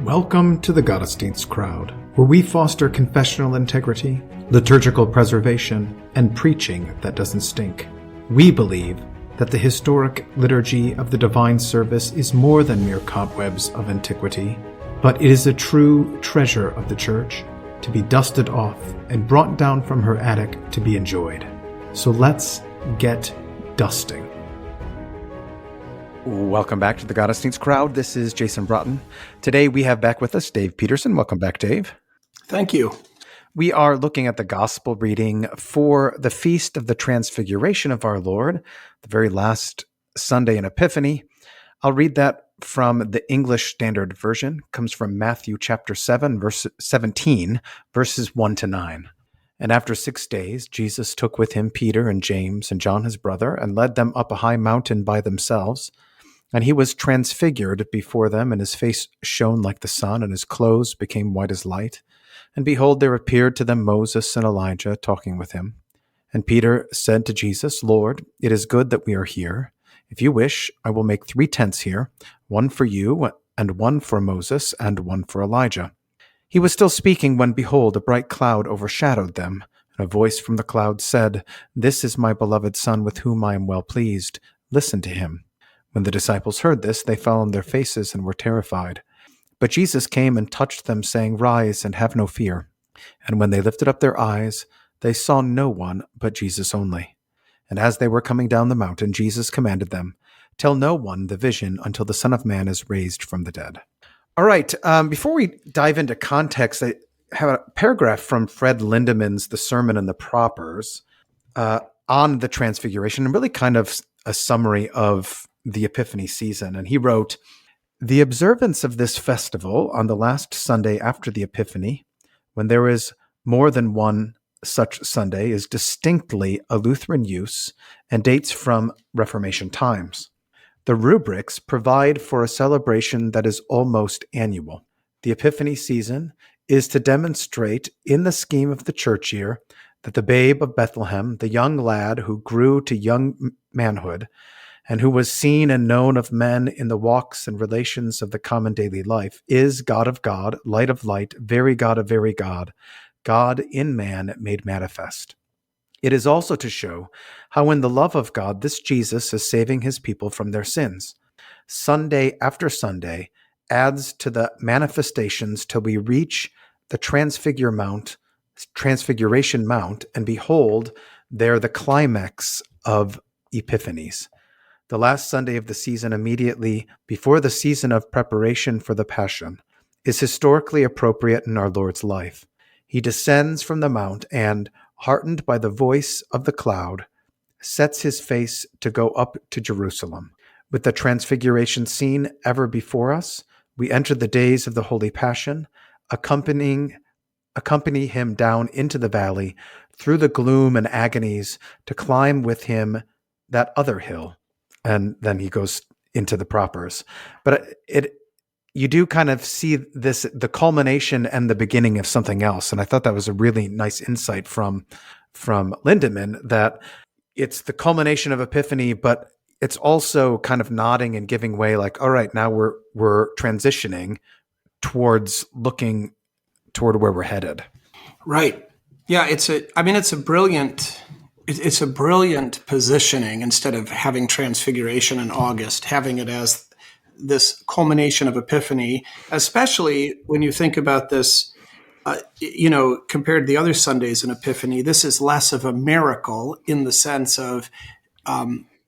Welcome to the Gottesdienst crowd, where we foster confessional integrity, liturgical preservation, and preaching that doesn't stink. We believe that the historic liturgy of the divine service is more than mere cobwebs of antiquity, but it is a true treasure of the Church, to be dusted off and brought down from her attic to be enjoyed. So let's get dusting. Welcome back to the Gottesdienst crowd. This is Jason Braaten. Today we have back with us Dave Petersen. Welcome back, Dave. Thank you. We are looking at the Gospel reading for the Feast of the Transfiguration of Our Lord, the very last Sunday in Epiphany. I'll read that from the English Standard Version. It comes from Matthew chapter 7, verse 17, verses 1 to 9. And after 6 days, Jesus took with him Peter and James and John his brother, and led them up a high mountain by themselves. And he was transfigured before them, and his face shone like the sun, and his clothes became white as light. And behold, there appeared to them Moses and Elijah talking with him. And Peter said to Jesus, "Lord, it is good that we are here. If you wish, I will make 3 tents here, one for you, and one for Moses, and one for Elijah." He was still speaking when, behold, a bright cloud overshadowed them. And a voice from the cloud said, "This is my beloved Son, with whom I am well pleased. Listen to him." When the disciples heard this, they fell on their faces and were terrified. But Jesus came and touched them, saying, "Rise and have no fear." And when they lifted up their eyes, they saw no one but Jesus only. And as they were coming down the mountain, Jesus commanded them, "Tell no one the vision until the Son of Man is raised from the dead." All right, before we dive into context, I have a paragraph from Fred Lindemann's The Sermon and the Propers on the Transfiguration, and really kind of a summary of the Epiphany season. And he wrote, "The observance of this festival on the last Sunday after the Epiphany, when there is more than one such Sunday, is distinctly a Lutheran use and dates from Reformation times. The rubrics provide for a celebration that is almost annual. The Epiphany season is to demonstrate in the scheme of the church year that the babe of Bethlehem, the young lad who grew to young manhood, and who was seen and known of men in the walks and relations of the common daily life, is God of God, light of light, very God of very God, God in man made manifest. It is also to show how in the love of God this Jesus is saving his people from their sins. Sunday after Sunday adds to the manifestations till we reach the Transfiguration Mount, and behold, there the climax of Epiphanies. The last Sunday of the season, immediately before the season of preparation for the Passion, is historically appropriate in our Lord's life. He descends from the mount and, heartened by the voice of the cloud, sets his face to go up to Jerusalem. With the Transfiguration scene ever before us, we enter the days of the Holy Passion, accompany him down into the valley, through the gloom and agonies, to climb with him that other hill. And then he goes into the propers. But you do kind of see this, the culmination and the beginning of something else. And I thought that was a really nice insight from Lindemann, that it's the culmination of Epiphany, but it's also kind of nodding and giving way, like, all right, now we're transitioning towards looking toward where we're headed. Right. Yeah, it's a brilliant positioning. Instead of having Transfiguration in August, having it as this culmination of Epiphany, especially when you think about this, compared to the other Sundays in Epiphany, this is less of a miracle in the sense of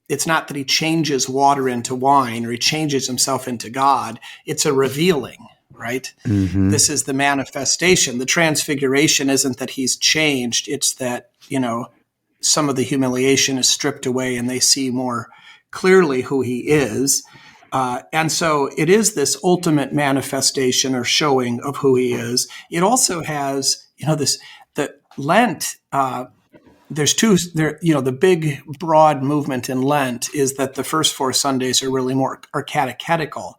it's not that he changes water into wine or he changes himself into God. It's a revealing, right? Mm-hmm. This is the manifestation. The Transfiguration isn't that he's changed. It's that, some of the humiliation is stripped away and they see more clearly who he is. And so it is this ultimate manifestation or showing of who he is. It also has, the Lent, the big broad movement in Lent is that the first 4 Sundays are really are catechetical.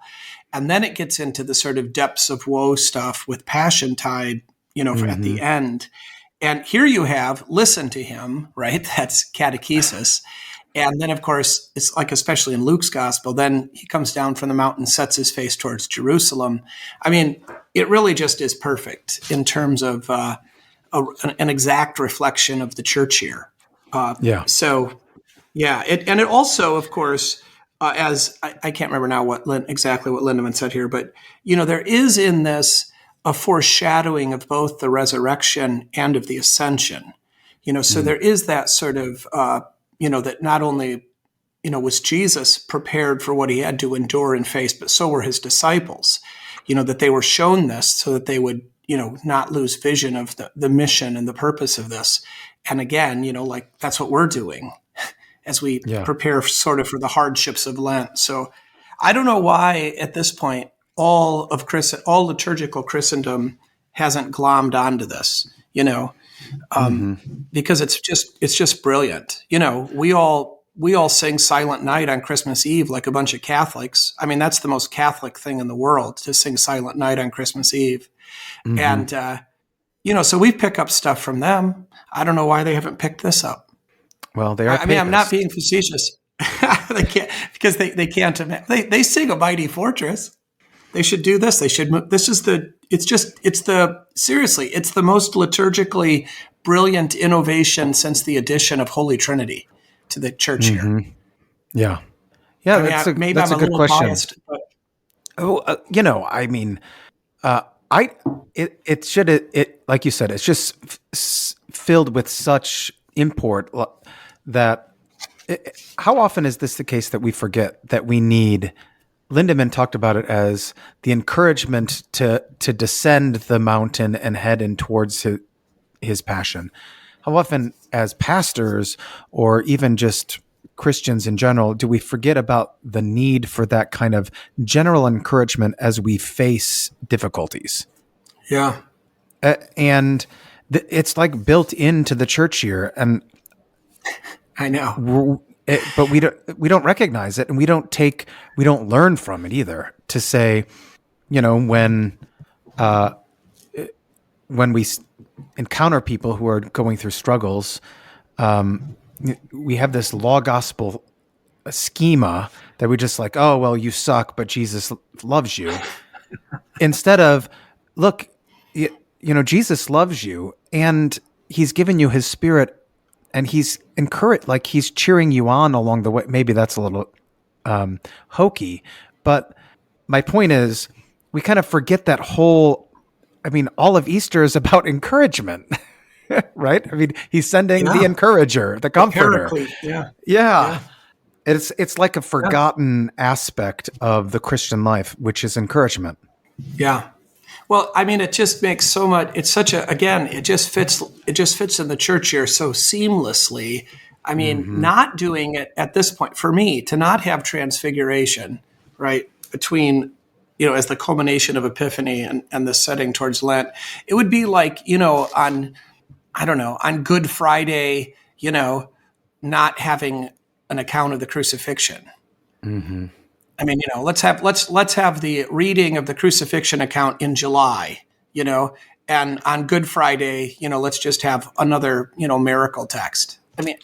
And then it gets into the sort of depths of woe stuff with Passiontide, at the end. And here you have, listen to him, right? That's catechesis. And then, of course, it's like, especially in Luke's gospel, then he comes down from the mountain, sets his face towards Jerusalem. I mean, it really just is perfect in terms of an exact reflection of the church year. Yeah. So, yeah, and it also, of course, as I can't remember now exactly what Lindemann said here, but there is in this a foreshadowing of both the resurrection and of the ascension. So there is that sort of that not only was Jesus prepared for what he had to endure and face, but so were his disciples. That they were shown this so that they would not lose vision of the mission and the purpose of this. And again, like that's what we're doing as we prepare sort of for the hardships of Lent. So I don't know why at this point all liturgical Christendom hasn't glommed onto this, because it's just brilliant. We all sing Silent Night on Christmas Eve like a bunch of Catholics. I mean, that's the most Catholic thing in the world, to sing Silent Night on Christmas Eve. And, so we pick up stuff from them. I don't know why they haven't picked this up. Well, they are. I mean, I'm not being facetious. They can't, because they can't. They sing A Mighty Fortress. They should do this. They should. Seriously, it's the most liturgically brilliant innovation since the addition of Holy Trinity to the church here. Yeah. Yeah. I mean, that's a good question. Biased, but. I mean, like you said, it's just filled with such import that how often is this the case that we forget that we need? Lindemann talked about it as the encouragement to descend the mountain and head in towards his passion. How often, as pastors or even just Christians in general, do we forget about the need for that kind of general encouragement as we face difficulties? Yeah. And it's like built into the church year, and I know, but we don't recognize it, and we don't learn from it either. To say, when we encounter people who are going through struggles, we have this law gospel schema that we just like, oh well, you suck, but Jesus loves you. Instead of, look, Jesus loves you, and he's given you his Spirit, and he's encouraged, like he's cheering you on along the way. Maybe that's a little hokey, but my point is we kind of forget that whole, all of Easter is about encouragement, right? I mean, he's sending the encourager, the comforter. Yeah. It's like a forgotten aspect of the Christian life, which is encouragement. Yeah. Well, I mean, it just makes so much. It's such it just fits in the church year so seamlessly. I mean, not doing it at this point, for me, to not have Transfiguration, right, between, as the culmination of Epiphany and the setting towards Lent, it would be like, on Good Friday, not having an account of the crucifixion. Mm-hmm. I mean, let's have the reading of the crucifixion account in July, and on Good Friday, let's just have another, miracle text. I mean,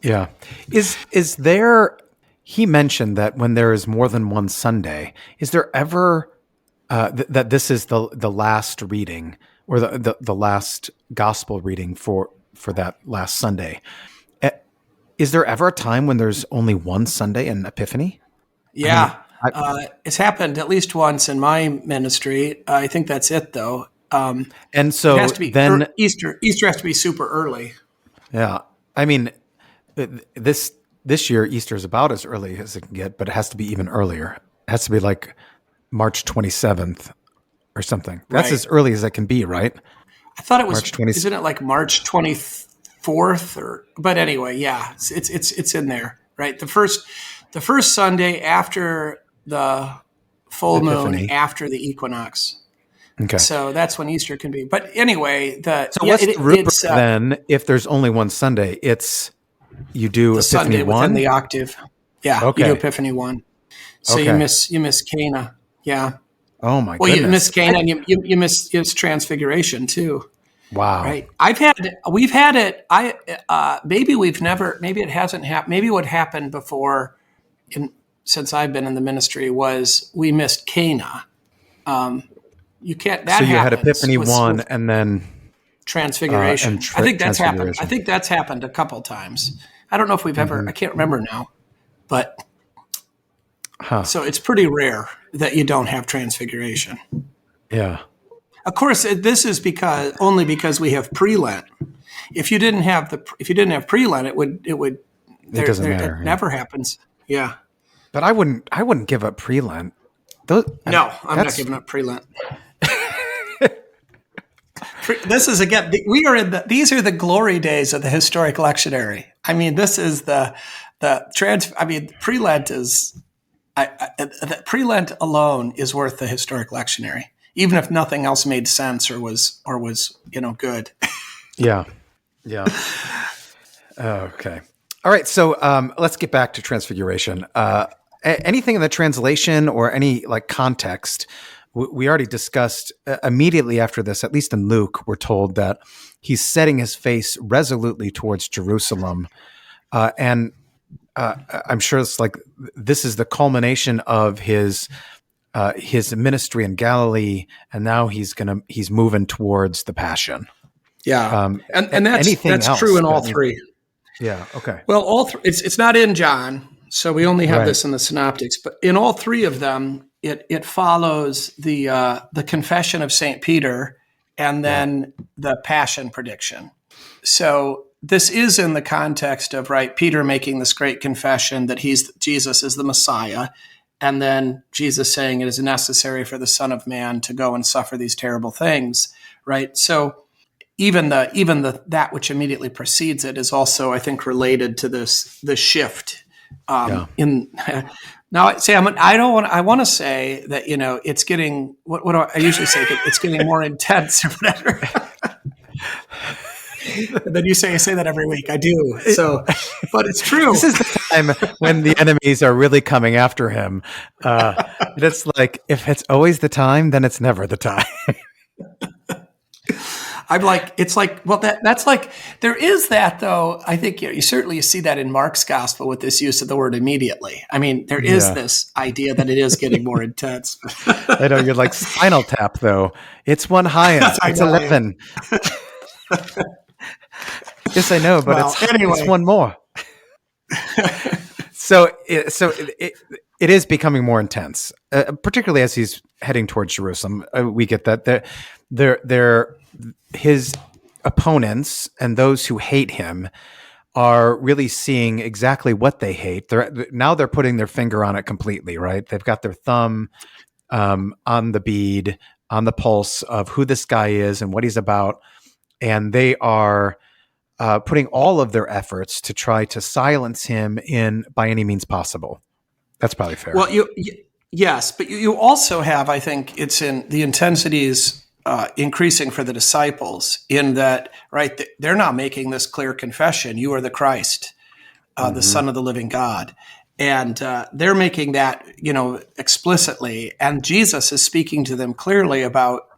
yeah. Is there, he mentioned that when there is more than one Sunday, is there ever that this is the last reading or the last gospel reading for that last Sunday? Is there ever a time when there's only one Sunday in Epiphany? Yeah, it's happened at least once in my ministry. I think that's it, though. And so it has to be then Easter has to be super early. Yeah, I mean, this year Easter is about as early as it can get, but it has to be even earlier. It has to be like March 27th or something. That's as early as it can be, right? I thought it was. March 20th. Isn't it like March 24th? But anyway, yeah, it's in there, right? The first Sunday after the full Epiphany. moon, after the equinox. Okay. So that's when Easter can be. But anyway, what's the rubric then? If there's only one Sunday, you do the Epiphany Sunday 1 within the octave. Yeah, okay. You do Epiphany 1. So you miss Cana. Yeah. Oh my Well, goodness. you miss Cana, and you miss Transfiguration too. Wow. Right. We've had it. Maybe it hasn't happened. Maybe what happened before since I've been in the ministry was we missed Cana. You can't, that So you had happens Epiphany with 1 and then Transfiguration. I think that's happened. I Transfiguration. think that's happened a couple times. I don't know if we've ever, I can't remember now, but so it's pretty rare that you don't have Transfiguration. Yeah. Of course, this is only because we have pre-Lent. If you didn't have pre-Lent, it doesn't matter. It never happens. Yeah. But I wouldn't give up pre-Lent. No, I'm not giving up pre-Lent. This is again. These are the glory days of the historic lectionary. I mean, this is pre-Lent is. Pre-Lent alone is worth the historic lectionary, even if nothing else made sense or was good. Yeah. Okay. All right. So let's get back to Transfiguration. Anything in the translation or any context? We already discussed immediately after this, at least in Luke, we're told that he's setting his face resolutely towards Jerusalem. And I'm sure it's this is the culmination of his ministry in Galilee. And now he's moving towards the Passion. Yeah. And that's true in all three. Yeah. Okay. Well, it's not in John, so we only have this in the synoptics, but in all three of them, it follows the confession of St. Peter and then the Passion prediction. So this is in the context of Peter making this great confession that Jesus is the Messiah, and then Jesus saying it is necessary for the Son of Man to go and suffer these terrible things. Right. So even that which immediately precedes it is also, I think, related to the shift in. Now, Sam, I want to say that it's getting what do I usually say? It's getting more intense or whatever. And then I say that every week. I do. So, but it's true. This is the time when the enemies are really coming after him. It's if it's always the time, then it's never the time. I'm that's there is that though. I think you certainly see that in Mark's gospel with this use of the word immediately. I mean, there is this idea that it is getting more intense. I know you're like Spinal Tap though. It's one higher. It's 11. Yes, I know, but it's one more. So it is becoming more intense, particularly as he's heading towards Jerusalem. We get that his opponents and those who hate him are really seeing exactly what they hate. They're putting their finger on it completely, right? They've got their thumb on the bead, on the pulse of who this guy is and what he's about, and they are putting all of their efforts to try to silence him by any means possible. That's probably fair. Well, yes, but you also have, I think, it's in the intensities increasing for the disciples in that, right, they're now making this clear confession, you are the Christ, the Son of the living God. And they're making that, explicitly. And Jesus is speaking to them clearly about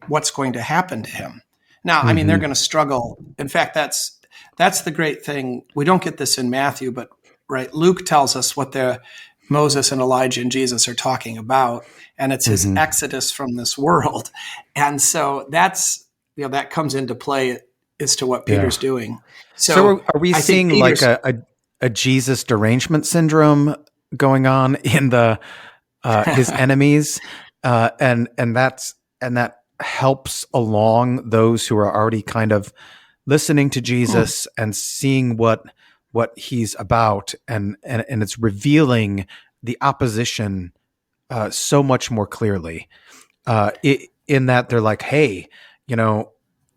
what's going to happen to him. Now, I mean, they're going to struggle. In fact, that's the great thing. We don't get this in Matthew, but Luke tells us what Moses and Elijah and Jesus are talking about, and it's his exodus from this world. And so that comes into play as to what Peter's doing. So are we seeing a Jesus derangement syndrome going on in his enemies, and that helps along those who are already kind of listening to Jesus and seeing what he's about, and it's revealing the opposition so much more clearly. In that they're like, hey,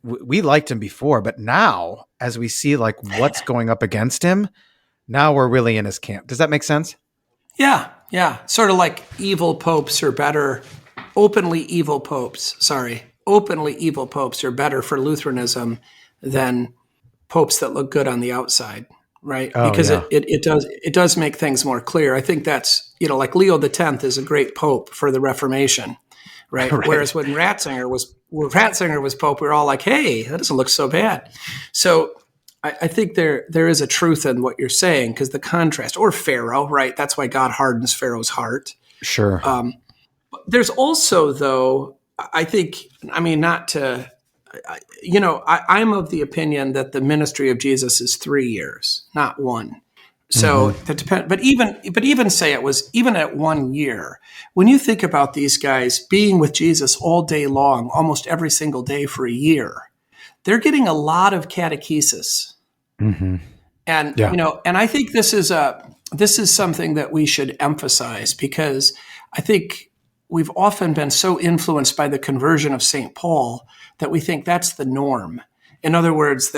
we liked him before, but now as we see what's going up against him, now we're really in his camp. Does that make sense? Yeah. Sort of like evil popes are better. Openly evil popes are better for Lutheranism than popes that look good on the outside, right? Because it does make things more clear. I think that's, like Leo X is a great pope for the Reformation, right? Right. Whereas when Ratzinger was Pope, we were all like, hey, that doesn't look so bad. So I think there is a truth in what you're saying, because the contrast, or Pharaoh, right? That's why God hardens Pharaoh's heart. Sure. There's also, though, I think, I mean, not to, I'm of the opinion that the ministry of Jesus is 3 years, not one. So that depends. But even say it was even at 1 year, when you think about these guys being with Jesus all day long, almost every single day for a year, they're getting a lot of catechesis. And Yeah. and I think this is something that we should emphasize, because I think we've often been so influenced by the conversion of St. Paul that we think that's the norm. In other words,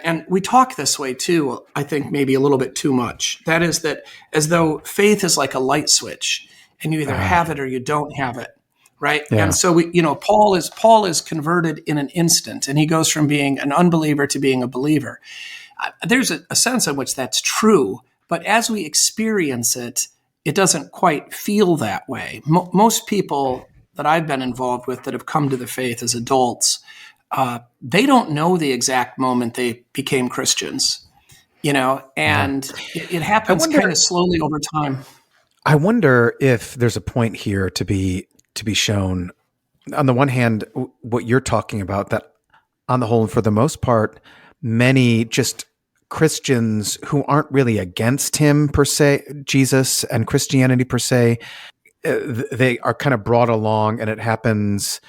and we talk this way too, I think maybe a little bit too much. That is, that as though faith is like a light switch, and you either have it or you don't have it, right? Yeah. And so Paul is converted in an instant, and he goes from being an unbeliever to being a believer. There's a sense in which that's true, but as we experience it, it doesn't quite feel that way. Most people that I've been involved with that have come to the faith as adults, they don't know the exact moment they became Christians, and it happens kind of slowly over time. I wonder if there's a point here to be shown. On the one hand, what you're talking about, that on the whole, and for the most part, many just Christians who aren't really against him per se, Jesus and Christianity per se, they are kind of brought along, and it happens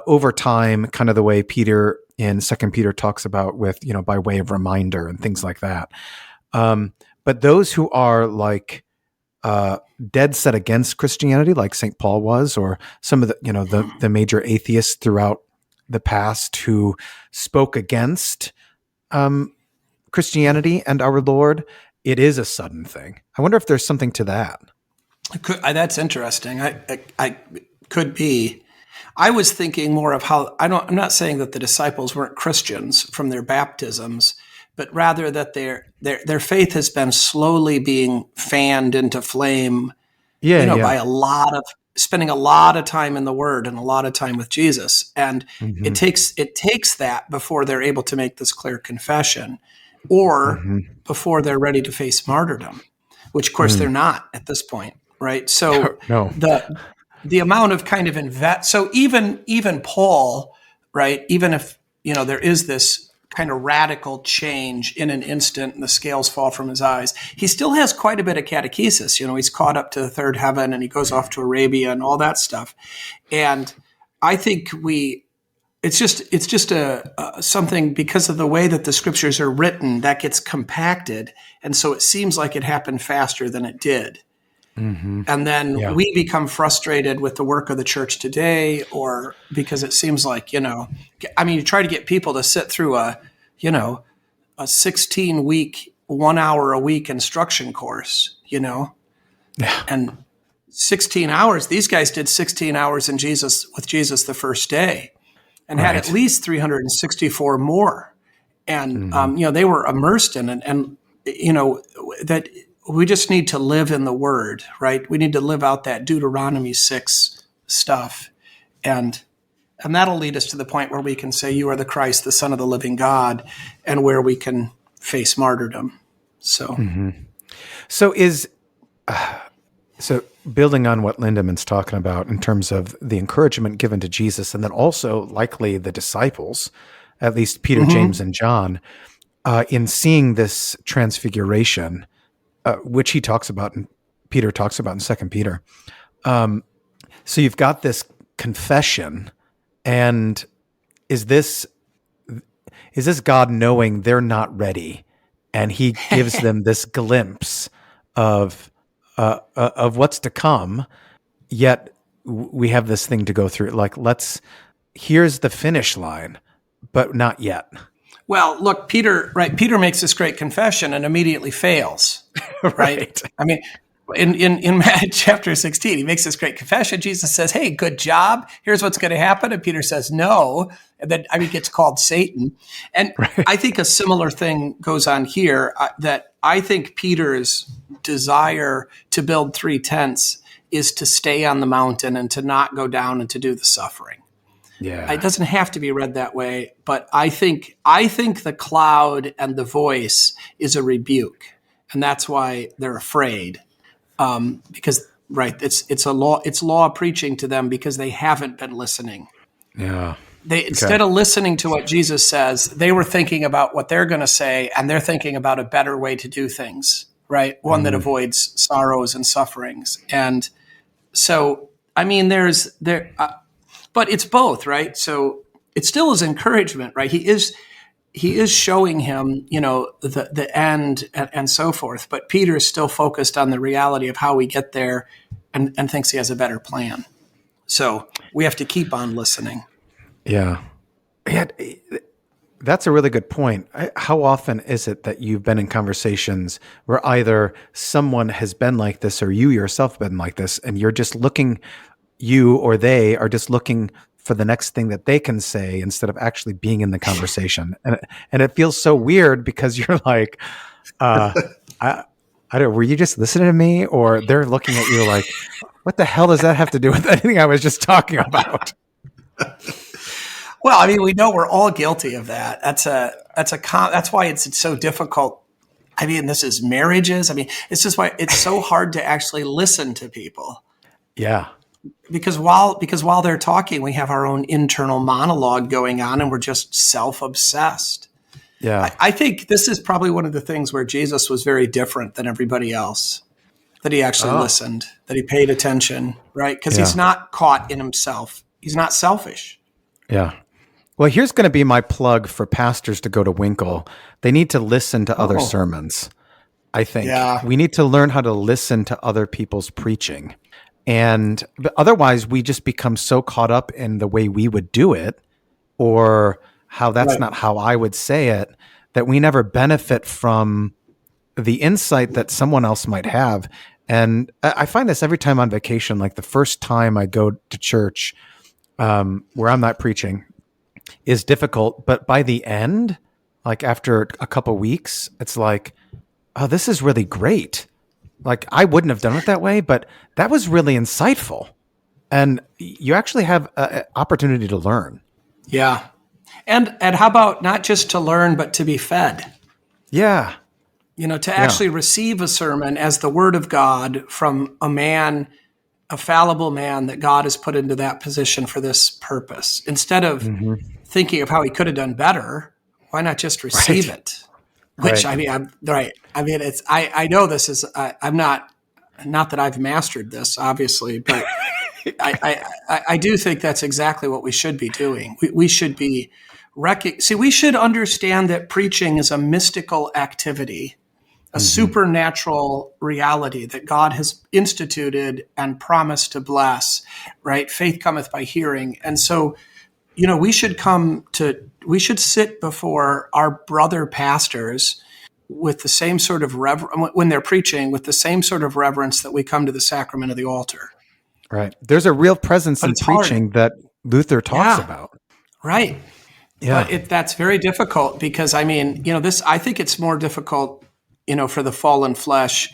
over time, kind of the way Peter in 2 Peter talks about, with by way of reminder and things like that. But those who are like dead set against Christianity, like St. Paul was, or some of the the major atheists throughout the past who spoke against Christianity and our Lord, it is a sudden thing. I wonder if there's something to that. That's interesting. I could be. I was thinking more of how I'm not saying that the disciples weren't Christians from their baptisms, but rather that their faith has been slowly being fanned into flame. By spending a lot of time in the Word and a lot of time with Jesus, and it takes that before they're able to make this clear confession, or before they're ready to face martyrdom, which of course they're not at this point, right? So No. the amount of kind of so even Paul, right? Even if there is this kind of radical change in an instant and the scales fall from his eyes, he still has quite a bit of catechesis. He's caught up to the third heaven, and he goes off to Arabia and all that stuff. And I think it's just a something, because of the way that the scriptures are written, that gets compacted. And so it seems like it happened faster than it did. And then we become frustrated with the work of the church today, or because it seems like, you try to get people to sit through a 16-week, 1 hour a week instruction course, and 16 hours. These guys did 16 hours with Jesus the first day, and had at least 364 more. And, they were immersed in it. And, that we just need to live in the Word, right? We need to live out that Deuteronomy 6 stuff. And that'll lead us to the point where we can say, you are the Christ, the Son of the living God, and where we can face martyrdom. So, So building on what Lindeman's talking about in terms of the encouragement given to Jesus, and then also likely the disciples, at least Peter, James, and John, in seeing this transfiguration, which he talks about, and Peter talks about in 2 Peter. So you've got this confession, and is this God knowing they're not ready, and he gives them this glimpse of what's to come, yet we have this thing to go through. Like, here's the finish line, but not yet. Well, look, Peter makes this great confession and immediately fails, right? I mean, in chapter 16, he makes this great confession. Jesus says, hey, good job. Here's what's going to happen. And Peter says, no. And then, gets called Satan. And I think a similar thing goes on here, that I think Peter's desire to build 3 tents is to stay on the mountain and to not go down and to do the suffering. Yeah. It doesn't have to be read that way, but I think the cloud and the voice is a rebuke, and that's why they're afraid. Because it's law preaching to them because they haven't been listening. Yeah. Instead of listening to what Jesus says, they were thinking about what they're going to say, and they're thinking about a better way to do things, right? One that avoids sorrows and sufferings. And so, I mean, but it's both, right? So it still is encouragement, right? He is showing him, the end and so forth. But Peter is still focused on the reality of how we get there, and thinks he has a better plan. So we have to keep on listening. Yeah. That's a really good point. How often is it that you've been in conversations where either someone has been like this or you yourself have been like this, and you or they are just looking for the next thing that they can say instead of actually being in the conversation. And it feels so weird because you're like, I don't, were you just listening to me? Or they're looking at you like, what the hell does that have to do with anything I was just talking about? Well, I mean, we know we're all guilty of that. That's why it's so difficult. I mean, this is marriages. I mean, it's just why it's so hard to actually listen to people. Yeah. Because while they're talking, we have our own internal monologue going on, and we're just self-obsessed. Yeah. I think this is probably one of the things where Jesus was very different than everybody else, that he actually listened, that he paid attention, right? Because he's not caught in himself. He's not selfish. Yeah. Well, here's going to be my plug for pastors to go to Winkle. They need to listen to other sermons, I think. Yeah. We need to learn how to listen to other people's preaching. But otherwise, we just become so caught up in the way we would do it, or how that's not how I would say it, that we never benefit from the insight that someone else might have. And I find this every time on vacation, like the first time I go to church where I'm not preaching is difficult. But by the end, like after a couple weeks, it's like, oh, this is really great. Like I wouldn't have done it that way, but that was really insightful. And you actually have an opportunity to learn. Yeah. And how about not just to learn, but to be fed? Yeah. To actually receive a sermon as the word of God from a fallible man that God has put into that position for this purpose. Instead of thinking of how he could have done better, why not just receive it? Which, I mean, I'm right. I mean, I know this is, I'm not that I've mastered this, obviously, but I do think that's exactly what we should be doing. We should be, we should understand that preaching is a mystical activity, a supernatural reality that God has instituted and promised to bless, right? Faith cometh by hearing. And so, we should sit before our brother pastors with the same sort of when they're preaching, with the same sort of reverence that we come to the sacrament of the altar. Right. There's a real presence in preaching that Luther talks about. Right. Yeah. But that's very difficult because, I mean, I think it's more difficult, for the fallen flesh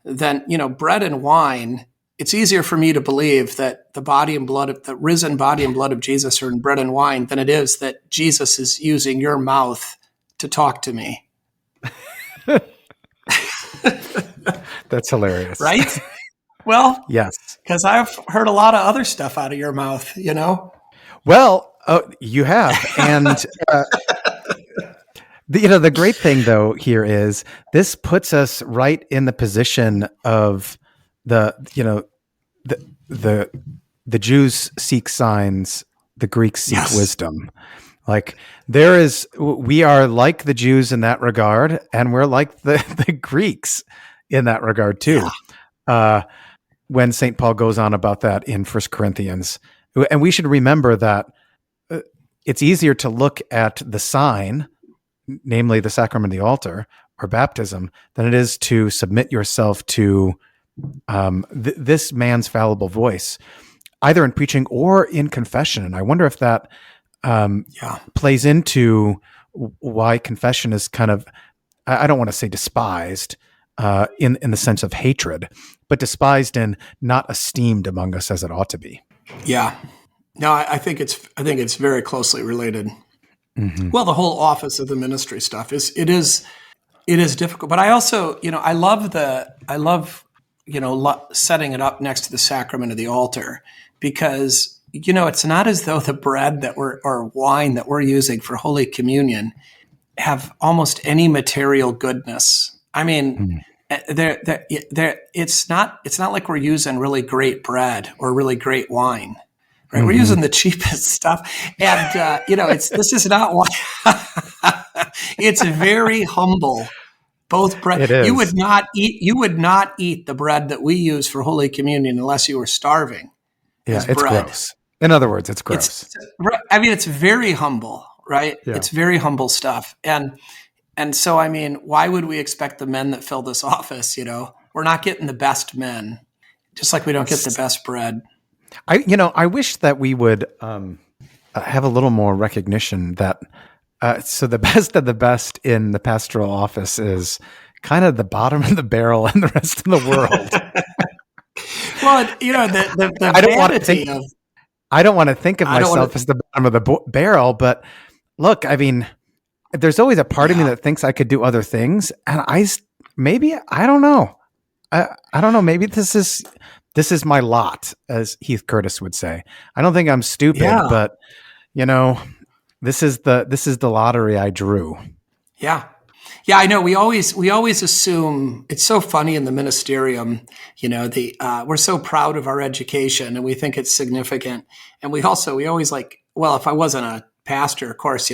than, bread and wine. It's easier for me to believe that the risen body and blood of Jesus are in bread and wine than it is that Jesus is using your mouth to talk to me. That's hilarious. Right? Well, yes. Because I've heard a lot of other stuff out of your mouth, Well, you have. And, the great thing, though, here is this puts us right in the position of the Jews seek signs, the Greeks seek wisdom. Like we are like the Jews in that regard, and we're like the Greeks in that regard too. Yeah. When St. Paul goes on about that in 1 Corinthians, and we should remember that it's easier to look at the sign, namely the sacrament of the altar or baptism, than it is to submit yourself to this man's fallible voice, either in preaching or in confession. And I wonder if that plays into why confession is kind of, I don't want to say despised in the sense of hatred, but despised and not esteemed among us as it ought to be. Yeah. No, I think it's very closely related. Well, the whole office of the ministry stuff is difficult, but I also, I love setting it up next to the sacrament of the altar, because, it's not as though the bread or wine that we're using for Holy Communion have almost any material goodness. I mean, it's not like we're using really great bread or really great wine. Right, we're using the cheapest stuff, and this is not why. It's very humble. Both bread. It is. You would not eat the bread that we use for Holy Communion unless you were starving. Yeah, it's gross. In other words, it's gross. It's very humble, right? Yeah. It's very humble stuff, and so why would we expect the men that fill this office? We're not getting the best men, just like we don't get the best bread. I wish that we would have a little more recognition that so the best of the best in the pastoral office is kind of the bottom of the barrel and the rest of the world. Well, the I don't want to think of myself as the bottom of the barrel, but look, there's always a part of me that thinks I could do other things, and I don't know. I don't know. Maybe this is my lot, as Heath Curtis would say. I don't think I'm stupid, but this is the lottery I drew. Yeah. Yeah, I know. We always assume, it's so funny in the ministerium, we're so proud of our education and we think it's significant. And we always if I wasn't a pastor, of course,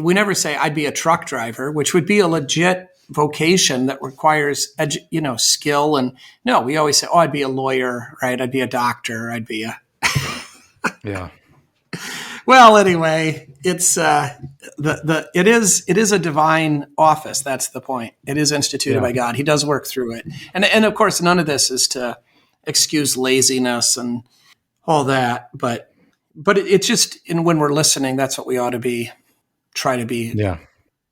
we never say I'd be a truck driver, which would be a legit vocation that requires, skill. And no, we always say, I'd be a lawyer, right? I'd be a doctor. I'd be a, yeah. Well, anyway, it's it is a divine office. That's the point. It is instituted by God. He does work through it, and of course, none of this is to excuse laziness and all that. But it's just, when we're listening, that's what we ought to try to be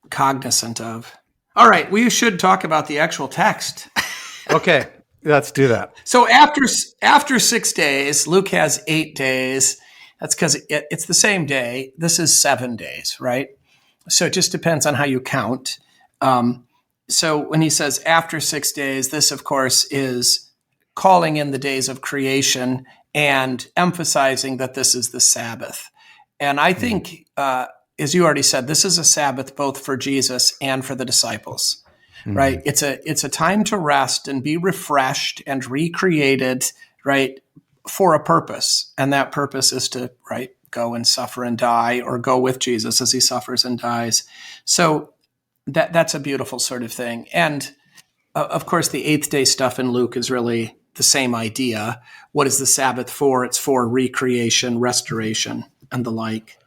cognizant of. All right, we should talk about the actual text. Okay, let's do that. So after 6 days, Luke has 8 days. That's because it's the same day. This is 7 days, right? So it just depends on how you count. So when he says after 6 days, this, of course, is calling in the days of creation and emphasizing that this is the Sabbath. And I think, as you already said, this is a Sabbath both for Jesus and for the disciples, right? It's a time to rest and be refreshed and recreated, right, for a purpose. And that purpose is to, go and suffer and die, or go with Jesus as he suffers and dies. So that's a beautiful sort of thing. And of course, the 8th day stuff in Luke is really the same idea. What is the Sabbath for? It's for recreation, restoration, and the like.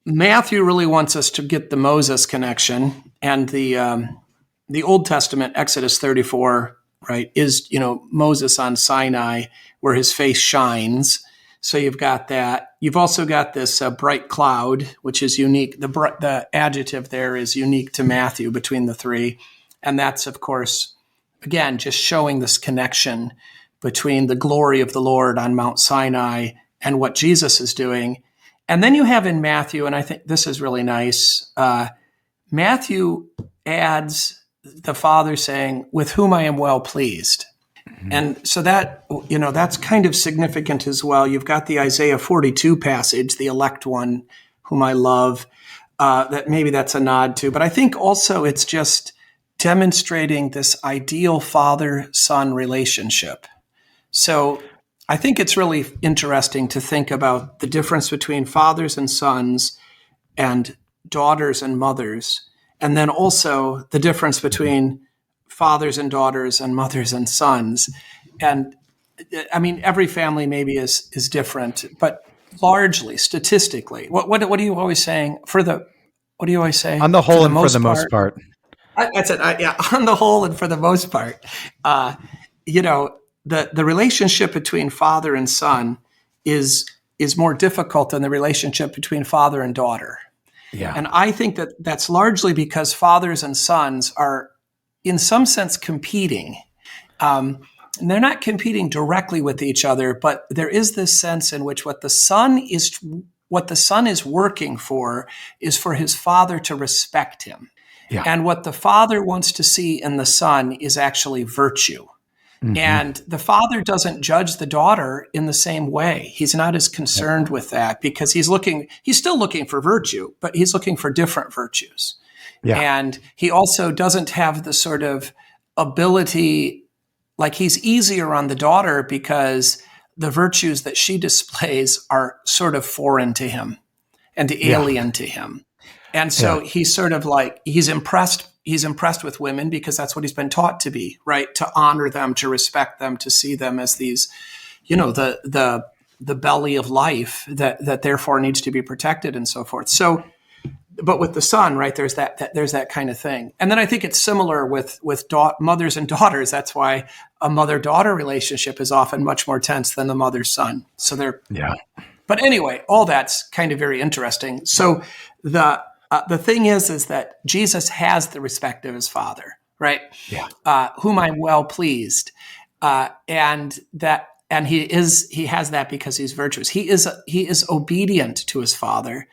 Matthew really wants us to get the Moses connection, and the Old Testament, Exodus 34, right, is, Moses on Sinai where his face shines. So you've got that. You've also got this bright cloud, which is unique. The adjective there is unique to Matthew between the three. And that's, of course, again, just showing this connection between the glory of the Lord on Mount Sinai and what Jesus is doing. And then you have in Matthew, and I think this is really nice, Matthew adds the Father saying, with whom I am well pleased. And so that, that's kind of significant as well. You've got the Isaiah 42 passage, the elect one, whom I love, that maybe that's a nod to. But I think also it's just demonstrating this ideal father-son relationship. So I think it's really interesting to think about the difference between fathers and sons and daughters and mothers, and then also the difference between fathers and daughters and mothers and sons. And every family maybe is different, but largely, statistically, what are you always saying? What do you always say? On the whole and for the most part. That's it. On the whole and for the most part. The relationship between father and son is more difficult than the relationship between father and daughter. Yeah. And I think that's largely because fathers and sons are, in some sense, competing. And they're not competing directly with each other, but there is this sense in which what the son is working for is for his father to respect him. Yeah. And what the father wants to see in the son is actually virtue. Mm-hmm. And the father doesn't judge the daughter in the same way. He's not as concerned with that because he's still looking for virtue, but he's looking for different virtues. Yeah. And he also doesn't have the sort of ability, like he's easier on the daughter because the virtues that she displays are sort of foreign to him and alien to him. And so he's sort of like, he's impressed with women because that's what he's been taught to be, right? To honor them, to respect them, to see them as these, the belly of life that therefore needs to be protected and so forth. So, but with the son, right, there's that kind of thing. And then I think it's similar with mothers and daughters. That's why a mother-daughter relationship is often much more tense than the mother-son. So but anyway, all that's kind of very interesting. So the thing is that Jesus has the respect of his father, right? Yeah. Whom I'm well pleased, and he has that because he's virtuous. He is obedient to his father,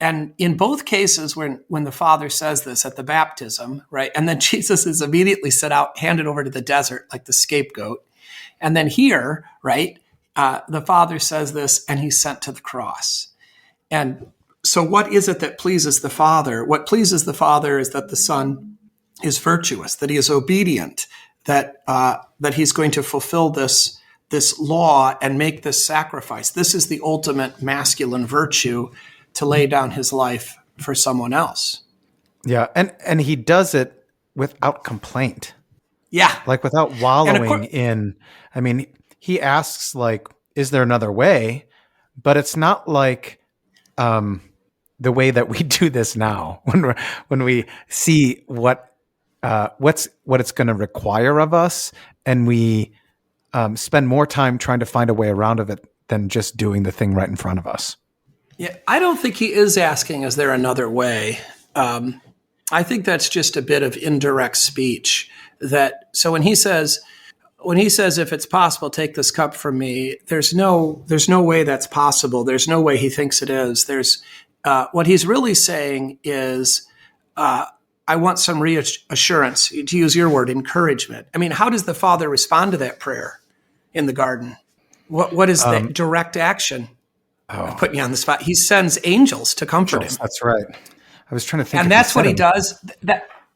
and in both cases, when the father says this at the baptism, right, and then Jesus is immediately handed over to the desert like the scapegoat, and then here, right, the father says this, and he's sent to the cross, and so what is it that pleases the Father? What pleases the Father is that the Son is virtuous, that he is obedient, that he's going to fulfill this law and make this sacrifice. This is the ultimate masculine virtue, to lay down his life for someone else. Yeah, and he does it without complaint. Yeah. Like without wallowing in, I mean, he asks like, is there another way? But it's not like the way that we do this now when we see what it's going to require of us, and we spend more time trying to find a way around of it than just doing the thing right in front of us. Yeah, I don't think he is asking, is there another way? I think that's just a bit of indirect speech. So when he says, if it's possible, take this cup from me, there's no way that's possible. There's no way he thinks it is. What he's really saying is, I want some reassurance, to use your word, encouragement. I mean, how does the Father respond to that prayer in the garden? What is the direct action? I'm putting you on the spot. He sends angels to comfort him. That's right. I was trying to think. And that's what he does.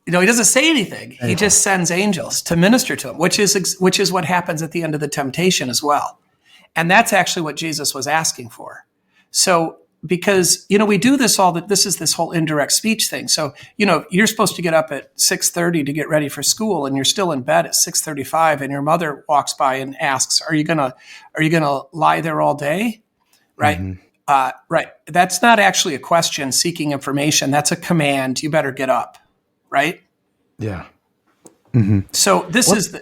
He doesn't say anything. Anyway. He just sends angels to minister to him, which is what happens at the end of the temptation as well. And that's actually what Jesus was asking for. So, because, we do this this is this whole indirect speech thing. So, you're supposed to get up at 6:30 to get ready for school, and you're still in bed at 6:35, and your mother walks by and asks, are you gonna lie there all day? Right. Mm-hmm. Right. That's not actually a question seeking information. That's a command. You better get up. Right. Yeah. Mm-hmm. So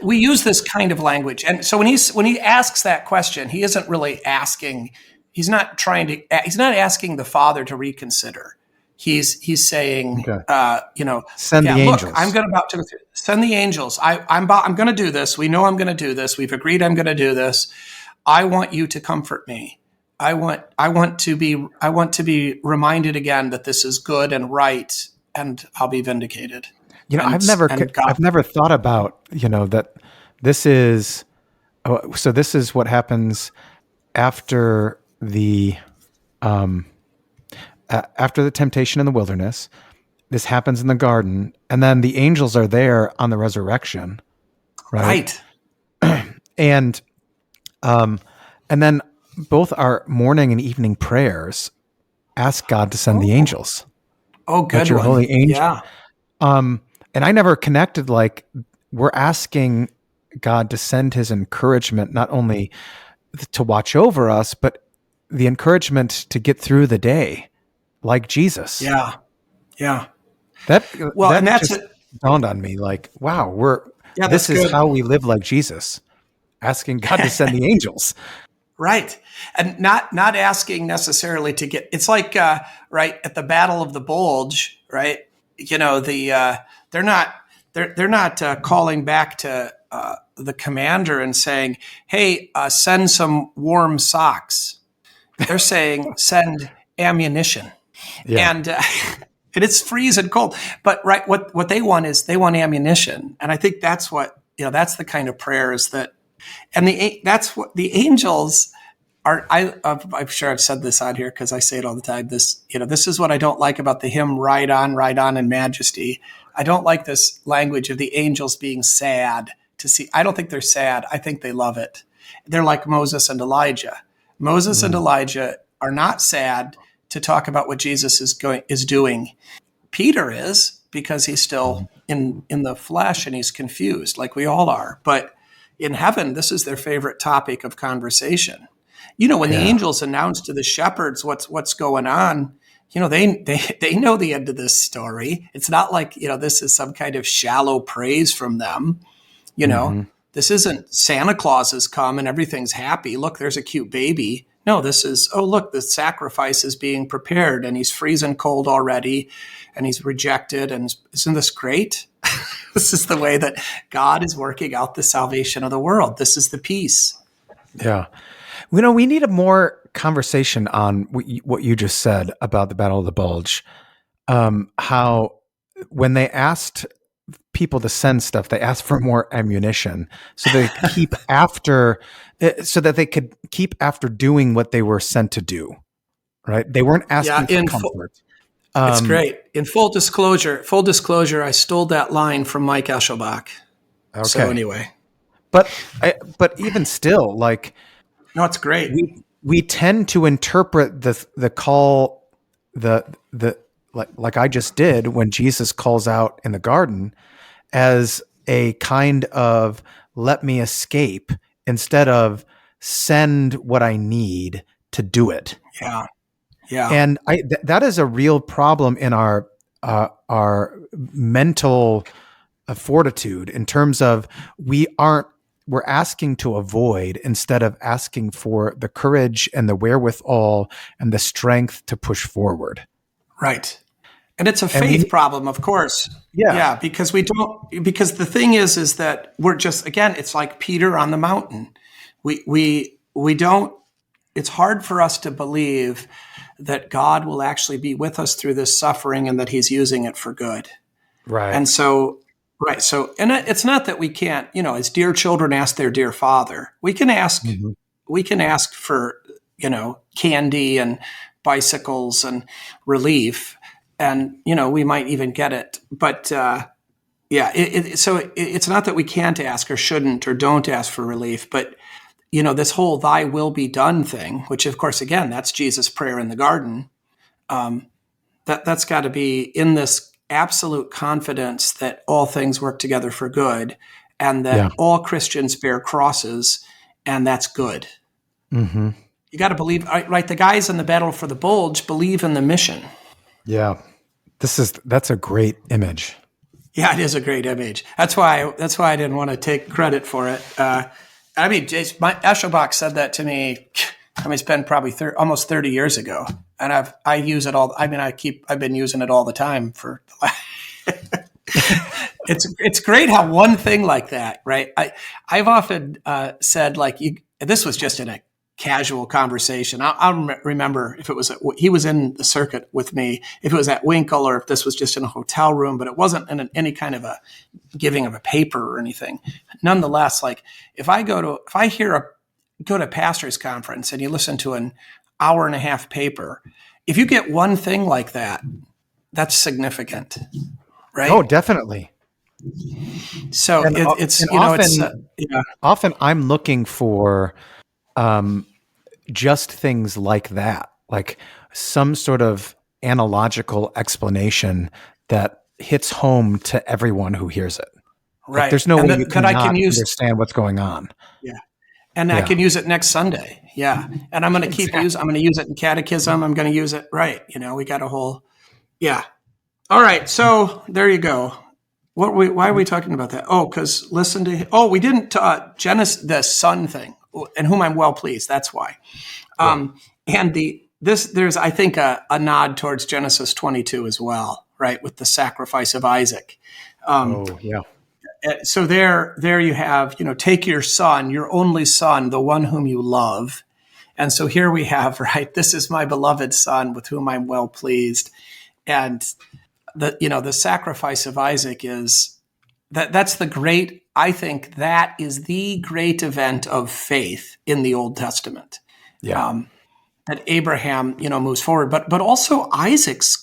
we use this kind of language. And so when he asks that question, he isn't really asking, he's not asking the Father to reconsider. He's saying, send the angels. Look, I'm about to send the angels. I'm going to do this. We know I'm going to do this. We've agreed I'm going to do this. I want you to comfort me. I want to be reminded again that this is good and right, and I'll be vindicated. I've never thought about, that this is, so this is what happens after the temptation in the wilderness. This happens in the garden, and then the angels are there on the resurrection. Right. And then both our morning and evening prayers ask God to send the angels. Oh, good. Your holy angel. Yeah. And I never connected, like, we're asking God to send his encouragement, not only to watch over us, but the encouragement to get through the day, like Jesus. Yeah. Yeah. That just dawned on me, like, wow, this is how we live like Jesus, asking God to send the angels. Right. And not asking necessarily to get, it's like, right, at the Battle of the Bulge, right? They're not calling back to the commander and saying, hey, send some warm socks. They're saying, send ammunition. Yeah. And and it's freezing cold. But right, what they want is they want ammunition. And I think that's what, that's the kind of prayers that, and that's what the angels are. I'm sure I've said this out here because I say it all the time. This is what I don't like about the hymn Ride On in Majesty. I don't like this language of the angels being sad to see. I don't think they're sad. I think they love it. They're like Moses and Elijah. Moses and Elijah are not sad to talk about what Jesus is doing. Peter is, because he's still in the flesh and he's confused, like we all are. But in heaven, this is their favorite topic of conversation. When the angels announce to the shepherds what's going on, they know the end of this story. It's not like, this is some kind of shallow praise from them. This isn't Santa Claus has come and everything's happy. Look, there's a cute baby. No, this is, oh, look, the sacrifice is being prepared and he's freezing cold already and he's rejected. And isn't this great? This is the way that God is working out the salvation of the world. This is the peace. Yeah. We need a more conversation on what you just said about the Battle of the Bulge. How when they asked people to send stuff, they asked for more ammunition so they keep after, so that they could keep after doing what they were sent to do. Right? They weren't asking for comfort. It's great. In full disclosure, I stole that line from Mike Eschelbach. Okay. So anyway, but even still, like, no, it's great. We tend to interpret the call, like I just did when Jesus calls out in the garden, as a kind of let me escape instead of send what I need to do it. Yeah. Yeah. And that is a real problem in our mental fortitude in terms of we're asking to avoid instead of asking for the courage and the wherewithal and the strength to push forward. Right. And it's a faith problem, of course. Yeah. Yeah. Because the thing is that we're just, again, it's like Peter on the mountain. We don't, it's hard for us to believe that God will actually be with us through this suffering and that he's using it for good. Right. And so, right. So, and it's not that we can't, as dear children ask their dear father, we can ask for, candy and bicycles and relief. And, we might even get it. But, so it's not that we can't ask or shouldn't or don't ask for relief, but, this whole thy will be done thing, which of course, again, that's Jesus' prayer in the garden. That's got to be in this absolute confidence that all things work together for good and that all Christians bear crosses, and that's good. Mm-hmm. You got to believe, right? The guys in the Battle for the Bulge believe in the mission. Yeah. That's a great image. Yeah, it is a great image. That's why I didn't want to take credit for it. Eschelbach said that to me. It's been probably almost 30 years ago, and I use it all. I've been using it all the time for. It's great how one thing like that, right? I've often said this was just in a casual conversation. I'll remember if it was he was in the circuit with me, if it was at Winkle or if this was just in a hotel room, but it wasn't in any kind of a giving of a paper or anything. Nonetheless, if I go to a pastor's conference and you listen to an hour and a half paper, if you get one thing like that, that's significant, right? Oh, definitely. So often I'm looking for just things like that, like some sort of analogical explanation that hits home to everyone who hears it. Right. There's no way you cannot understand what's going on. Yeah. And I can use it next Sunday. Yeah. And I'm going to I'm going to use it in catechism. I'm going to use it. Right. We got a whole, yeah. All right. So there you go. Why are we talking about that? Oh, because we didn't, Genesis, the son thing, in whom I'm well pleased. That's why. And there's, I think, a nod towards Genesis 22 as well, right? With the sacrifice of Isaac. So there you have, take your son, your only son, the one whom you love. And so here we have, right, this is my beloved son with whom I'm well pleased. And the sacrifice of Isaac that's the great, I think that is the great event of faith in the Old Testament. Yeah. That Abraham, moves forward, but also Isaac's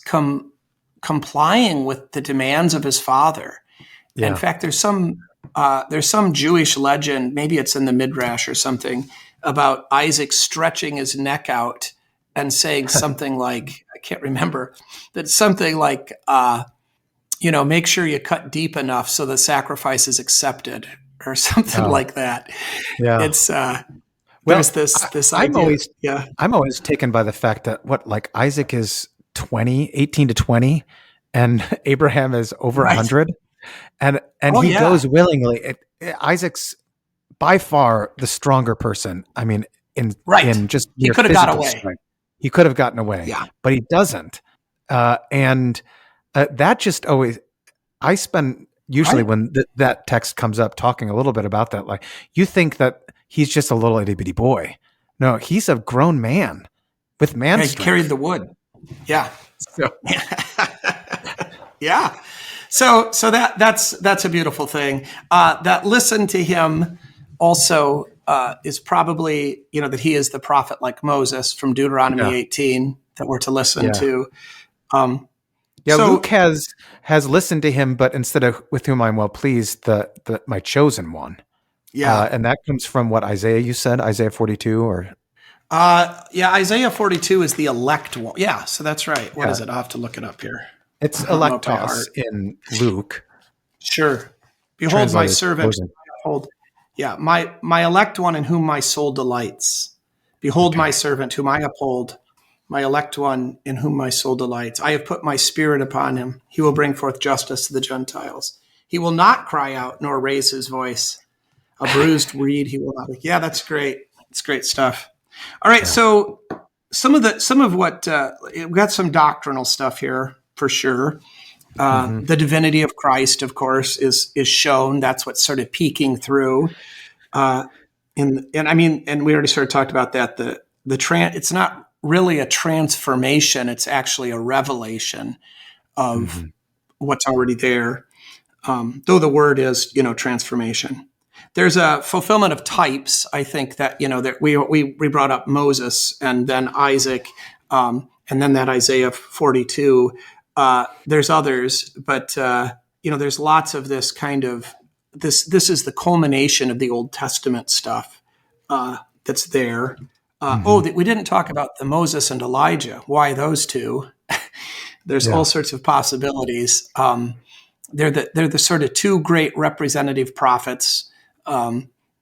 complying with the demands of his father. Yeah. In fact, there's some Jewish legend, maybe it's in the Midrash or something, about Isaac stretching his neck out and saying something like, I can't remember, that something like, make sure you cut deep enough so the sacrifice is accepted, or something like that. Yeah. It's there's this idea. I'm always taken by the fact that Isaac is 18 to 20, and Abraham is over 100, and he goes willingly. Isaac's by far the stronger person. I mean, in just he could have got away. Strength. He could have gotten away, but he doesn't. And that just always, I spend usually when that text comes up talking a little bit about that. Like, you think that he's just a little itty bitty boy. No, he's a grown man with man strength. He carried the wood. Yeah. So. Yeah. So that's a beautiful thing. That listen to him also is probably, that he is the prophet like Moses from Deuteronomy 18 that we're to listen to. Luke has listened to him, but instead of with whom I'm well pleased, the my chosen one. Yeah. And that comes from what Isaiah, you said, Isaiah 42 or? Isaiah 42 is the elect one. Yeah. So that's right. What is it? I'll have to look it up here. It's electos in Luke. Sure. Behold my servant. Behold. Yeah. My elect one in whom my soul delights. Behold my servant whom I uphold. My elect one in whom my soul delights. I have put my spirit upon him. He will bring forth justice to the Gentiles. He will not cry out nor raise his voice. A bruised reed he will not make. Yeah, that's great. It's great stuff. All right. Yeah. So some of what we've got some doctrinal stuff here for sure. The divinity of Christ, of course, is shown. That's what's sort of peeking through. And we already sort of talked about that. It's not really a transformation. It's actually a revelation of what's already there. Though the word is, transformation. There's a fulfillment of types. I think that, that we brought up Moses and then Isaac, and then that Isaiah 42. There's others, but, there's lots of this kind of, this is the culmination of the Old Testament stuff that's there. We didn't talk about the Moses and Elijah. Why those two? There's all sorts of possibilities. They're the sort of two great representative prophets.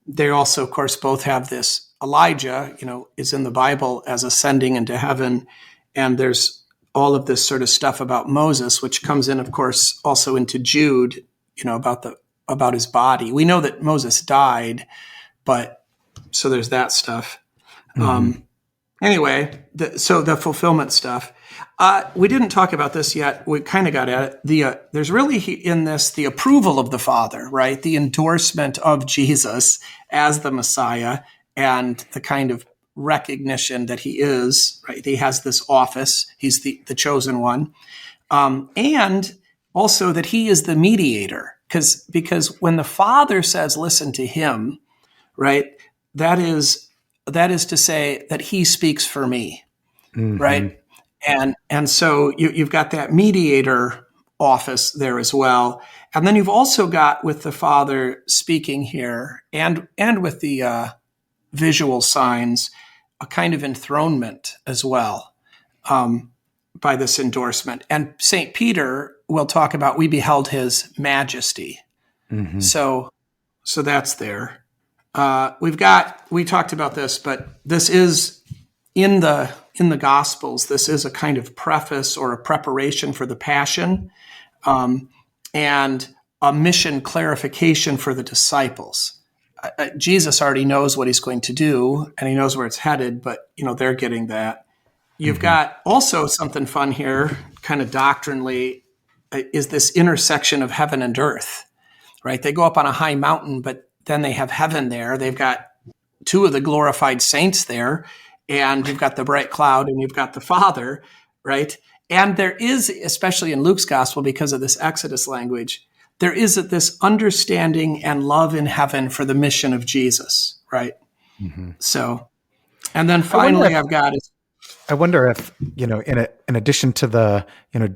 They also, of course, both have this. Elijah, is in the Bible as ascending into heaven, and there's all of this sort of stuff about Moses, which comes in, of course, also into Jude, about his body. We know that Moses died, but so there's that stuff. Anyway, so the fulfillment stuff. We didn't talk about this yet. We kind of got at it. There's really in this the approval of the Father, right? The endorsement of Jesus as the Messiah and the kind of recognition that he is, right? He has this office. He's the chosen one. And also that he is the mediator. Because when the Father says, listen to him, right? That is to say that he speaks for me, right? And so you've got that mediator office there as well. And then you've also got with the Father speaking here and with the visual signs, a kind of enthronement as well by this endorsement. And St. Peter will talk about, we beheld his majesty. So that's there. We talked about this, but this is in the Gospels. This is a kind of preface or a preparation for the Passion, and a mission clarification for the disciples. Jesus already knows what he's going to do, and he knows where it's headed, but they're getting that. You've got also something fun here, kind of doctrinally, is this intersection of heaven and earth, right? They go up on a high mountain, but then they have heaven there. They've got two of the glorified saints there, and you've got the bright cloud, and you've got the Father, right? And there is, especially in Luke's gospel, because of this Exodus language, there is this understanding and love in heaven for the mission of Jesus, right? Mm-hmm. So, and then finally, I wonder if, in addition to the,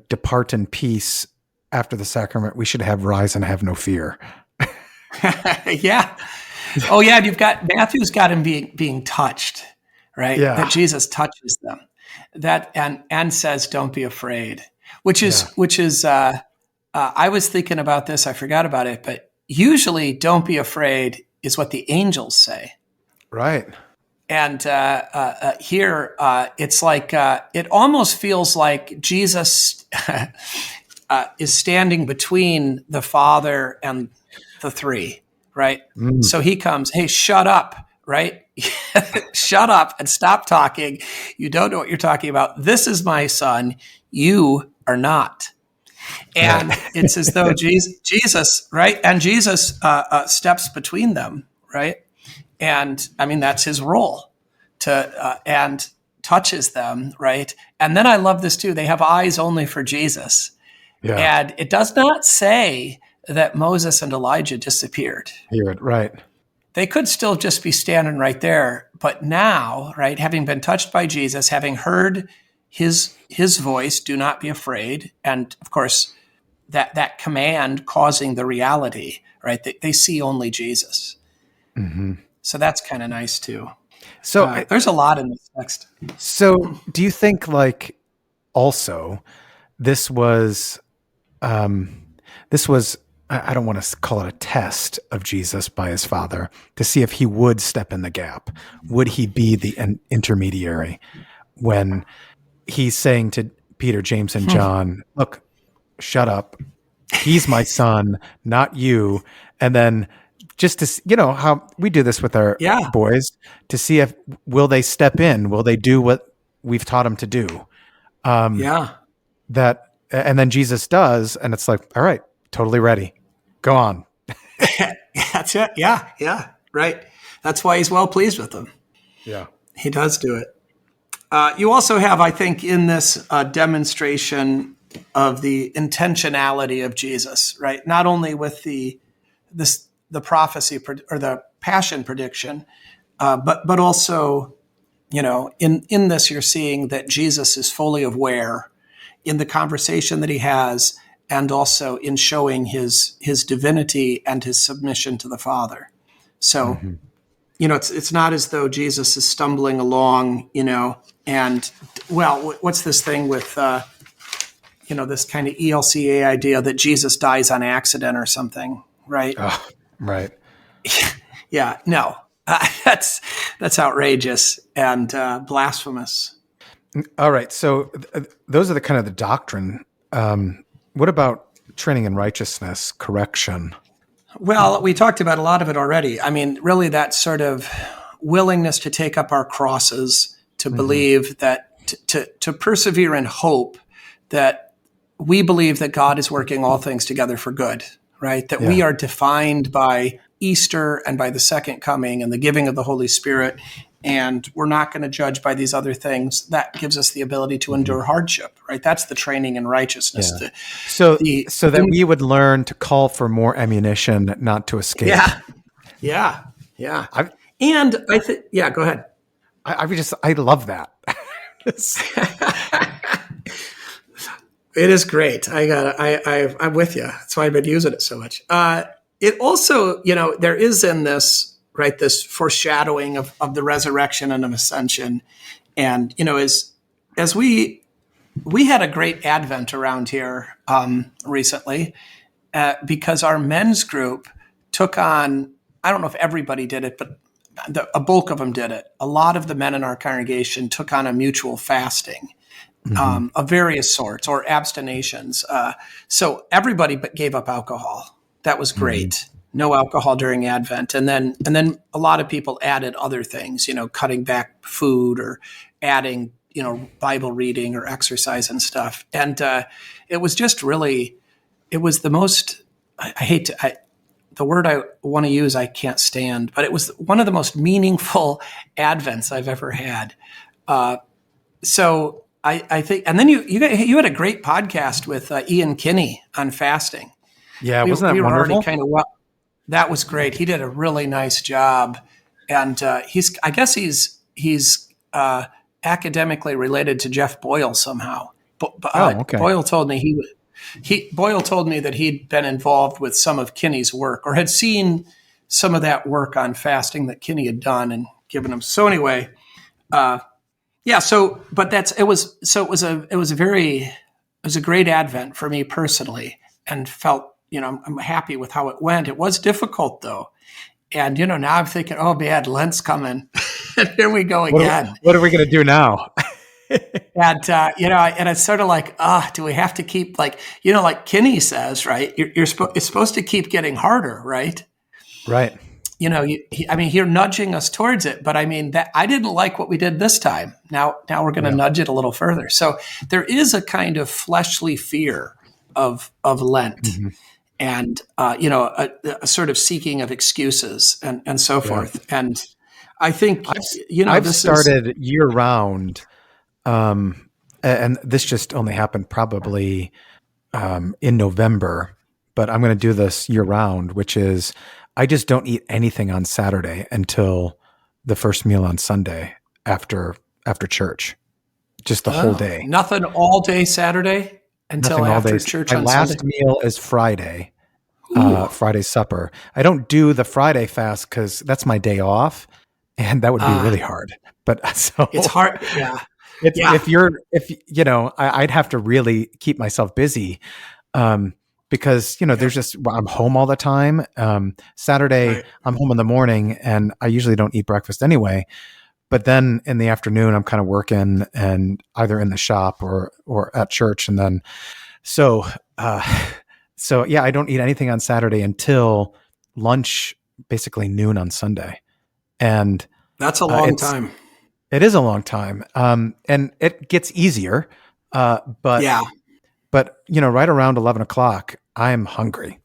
depart in peace after the sacrament, we should have rise and have no fear. Yeah. Oh yeah. Matthew's got him being touched, right? Yeah. That Jesus touches them and says, don't be afraid, which is, I was thinking about this. I forgot about it, but usually don't be afraid is what the angels say. Right. And here, it's like it almost feels like Jesus is standing between the Father and the three, right? Mm. So he comes, hey, shut up, right? Shut up and stop talking. You don't know what you're talking about. This is my son. You are not. And it's as though Jesus, right? And Jesus steps between them, right? And I mean, that's his role and touches them, right? And then I love this too. They have eyes only for Jesus. Yeah. And it does not say that Moses and Elijah disappeared. Right. They could still just be standing right there. But now, right, having been touched by Jesus, having heard his voice, do not be afraid. And of course, that command causing the reality, right? They see only Jesus. Mm-hmm. So that's kind of nice too. So there's a lot in this text. So do you think also this was, I don't want to call it a test of Jesus by his Father to see if he would step in the gap. Would he be the intermediary when he's saying to Peter, James, and John, look, shut up. He's my son, not you. And then just to, how we do this with our boys to see if, will they step in? Will they do what we've taught them to do? And then Jesus does. And it's like, all right, totally ready. Go on. That's it. Yeah. Right. That's why he's well pleased with them. Yeah. He does do it. You also have, I think, in this demonstration of the intentionality of Jesus, right? Not only with the prophecy or the passion prediction, but also, in this, you're seeing that Jesus is fully aware in the conversation that he has, and also in showing his divinity and his submission to the Father. So, it's not as though Jesus is stumbling along, and, well, what's this thing with, this kind of ELCA idea that Jesus dies on accident or something, right? Right. Yeah, no, that's outrageous and blasphemous. All right. So those are the kind of the doctrine. What about training in righteousness, correction? Well, we talked about a lot of it already. I mean, really that sort of willingness to take up our crosses, to believe that, to persevere in hope that we believe that God is working all things together for good, right? That we are defined by Easter and by the second coming and the giving of the Holy Spirit. And we're not going to judge by these other things. That gives us the ability to endure hardship, right? That's the training in righteousness. Yeah. So that we would learn to call for more ammunition, not to escape. Yeah. And I think, go ahead. I love that. It is great. I'm with you. That's why I've been using it so much. It also, there is in this, right, this foreshadowing of the resurrection and of ascension. And, as we had a great Advent around here recently because our men's group took on, I don't know if everybody did it, but a bulk of them did it. A lot of the men in our congregation took on a mutual fasting of various sorts or abstinations. So everybody gave up alcohol. That was great. No alcohol during Advent. And then a lot of people added other things, cutting back food or adding, Bible reading or exercise and stuff. And it was just really, it was the most, the word I want to use I can't stand, but it was one of the most meaningful Advents I've ever had. So I think, and then you had a great podcast with Ian Kinney on fasting. Yeah, We wasn't that were already wonderful? kind of that was great. He did a really nice job, and I guess he's academically related to Jeff Boyle somehow. Oh, okay. Boyle told me Boyle told me that he'd been involved with some of Kinney's work, or had seen some of that work on fasting that Kinney had done and given him. So anyway, yeah. So, but it was a great Advent for me personally, and felt, I'm happy with how it went. It was difficult though. And, now I'm thinking, oh man, Lent's coming. And here we go again. What are we going to do now? And, and it's sort of like, do we have to keep like Kinney says, right? It's supposed to keep getting harder, right? Right. You're nudging us towards it, but I mean that I didn't like what we did this time. Now we're going to nudge it a little further. So there is a kind of fleshly fear of Lent, Mm-hmm. and a sort of seeking of excuses and so forth. And I think I've started year round, and this just only happened probably in November, but I'm going to do this year round, which is I just don't eat anything on Saturday until the first meal on Sunday after church, just the whole day. Nothing all day Saturday until after church on Sunday. My last meal is Friday, Friday supper. I don't do the Friday fast because that's my day off, and that would be really hard. But so it's hard. Yeah. I'd have to really keep myself busy. Because, there's just, I'm home all the time. Saturday, right. I'm home in the morning, and I usually don't eat breakfast anyway. But then in the afternoon, I'm kind of working, and either in the shop or at church. And then, so yeah, I don't eat anything on Saturday until lunch, basically noon on Sunday. And that's a long time. It is a long time. And it gets easier. But yeah. But, right around 11 o'clock, I'm hungry.